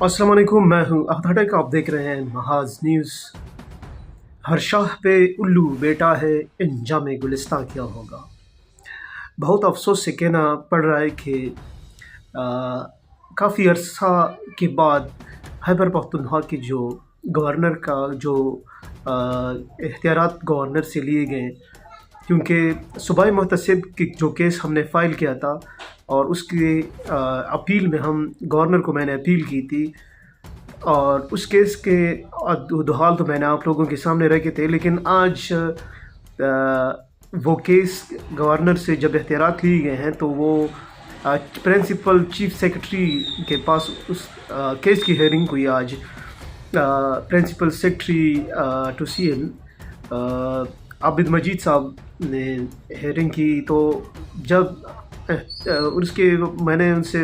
अस्सलाम वालेकुम, मैं हूँ अहमद। आप देख रहे हैं महाज न्यूज़। हर शाह पे उल्लू बेटा है, इंजाम गुलिस्तां क्या होगा। बहुत अफसोस से कहना पड़ रहा है कि काफ़ी अरसा के बाद खैबर पख्तूनख्वा के जो गवर्नर का जो इख्तियारात गवर्नर से लिए गए, क्योंकि सूबाई मुहतसिब की जो केस हमने फ़ाइल किया था और उसकी अपील में हम गवर्नर को मैंने अपील की थी, और उस केस के हाल तो मैंने आप लोगों के सामने रखे थे। लेकिन आज वो केस गवर्नर से जब इख्तियारात लिए गए हैं तो वो प्रिंसिपल चीफ सेक्रेटरी के पास उस केस की हेयरिंग हुई आज। Principal secretary to CM Abid Majeed साहब ने हेयरिंग की। तो जब उसके मैंने उनसे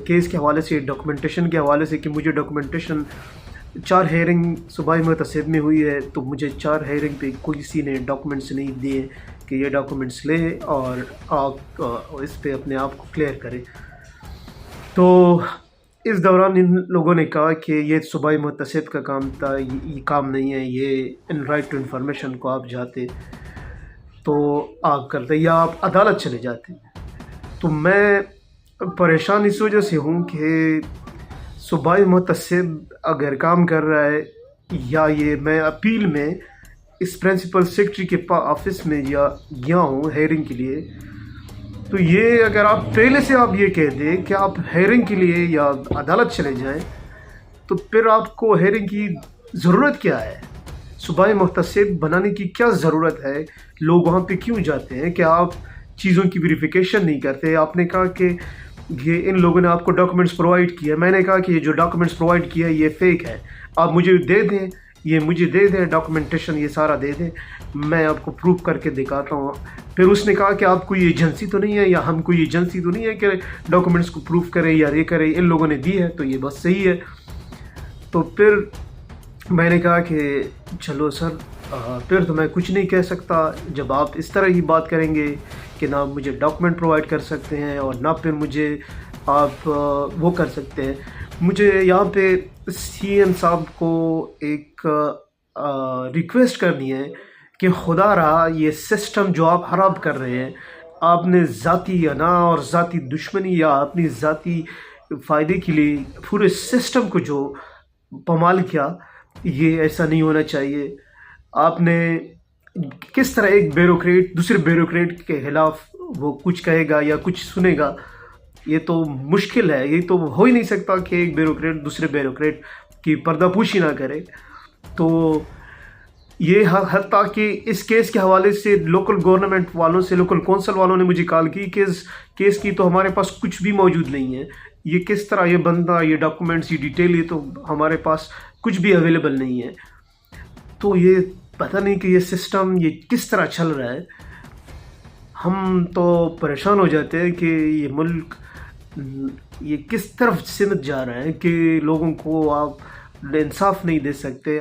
केस के हवाले से, डॉक्यूमेंटेशन के हवाले से, कि मुझे डॉक्यूमेंटेशन 4 हेयरिंग सूबाई मुहतसिब में हुई है, तो मुझे 4 हेयरिंग पे किसी ने डॉक्यूमेंट्स नहीं दिए कि ये डॉक्यूमेंट्स लें और आप इस पे अपने आप को क्लियर करें। तो इस दौरान इन लोगों ने कहा कि ये सूबाई मुहतसिब का काम था, ये काम नहीं है, ये इन राइट टू इन्फॉर्मेशन को आप जाते तो आप करते या आप अदालत चले जाते। तो मैं परेशान इस वजह से हूँ कि सूबाई मुहतसिब अगर काम कर रहा है, या ये मैं अपील में इस प्रिंसिपल सेक्रेटरी के ऑफिस में या गया हूँ हेयरिंग के लिए, तो ये अगर आप पहले से आप ये कह दें कि आप हेयरिंग के लिए या अदालत चले जाएं, तो फिर आपको हेयरिंग की ज़रूरत क्या है? सूबाई मुहतसिब बनाने की क्या ज़रूरत है? लोग वहाँ पे क्यों जाते हैं? कि आप चीज़ों की वेरिफिकेशन नहीं करते? आपने कहा कि ये इन लोगों ने आपको डॉक्यूमेंट्स प्रोवाइड किया। मैंने कहा कि ये जो डॉक्यूमेंट्स प्रोवाइड किया ये फ़ेक है, आप मुझे दे दें, ये मुझे दे दें डॉक्यूमेंटेशन, ये सारा दे दें, मैं आपको प्रूफ करके दिखाता हूँ। फिर उसने कहा कि आप कोई एजेंसी तो नहीं है, या हम कोई एजेंसी तो नहीं है कि डॉक्यूमेंट्स को प्रूफ करें या ये करें, इन लोगों ने दी है तो ये बस सही है। तो फिर मैंने कहा कि चलो सर, फिर तो मैं कुछ नहीं कह सकता जब आप इस तरह की बात करेंगे कि ना मुझे डॉक्यूमेंट प्रोवाइड कर सकते हैं और ना फिर मुझे आप वो कर सकते हैं। मुझे यहाँ पे CM साहब को एक रिक्वेस्ट करनी है कि खुदा रहा ये सिस्टम जो आप ख़राब कर रहे हैं, आपने ज़ाती अना और ज़ाती दुश्मनी या अपनी ज़ाती फ़ायदे के लिए पूरे सिस्टम को जो पमाल किया, ये ऐसा नहीं होना चाहिए। आपने किस तरह एक ब्यूरोक्रेट दूसरे ब्यूरोक्रेट के खिलाफ वो कुछ कहेगा या कुछ सुनेगा? ये तो मुश्किल है, ये तो हो ही नहीं सकता कि एक ब्यूरोक्रेट दूसरे ब्यूरोक्रेट की पर्दापोशी ना करे। तो ये हत्ता कि इस केस के हवाले से लोकल गवर्नमेंट वालों से, लोकल कौंसल वालों ने मुझे कॉल की कि इस केस की तो हमारे पास कुछ भी मौजूद नहीं है, ये किस तरह, ये बंदा, ये डॉक्यूमेंट्स, ये डिटेल, ये तो हमारे पास कुछ भी अवेलेबल नहीं है। तो ये पता नहीं कि ये सिस्टम ये किस तरह चल रहा है। हम तो परेशान हो जाते हैं कि ये मुल्क ये किस तरफ सिमट जा रहा है कि लोगों को आप इंसाफ नहीं दे सकते।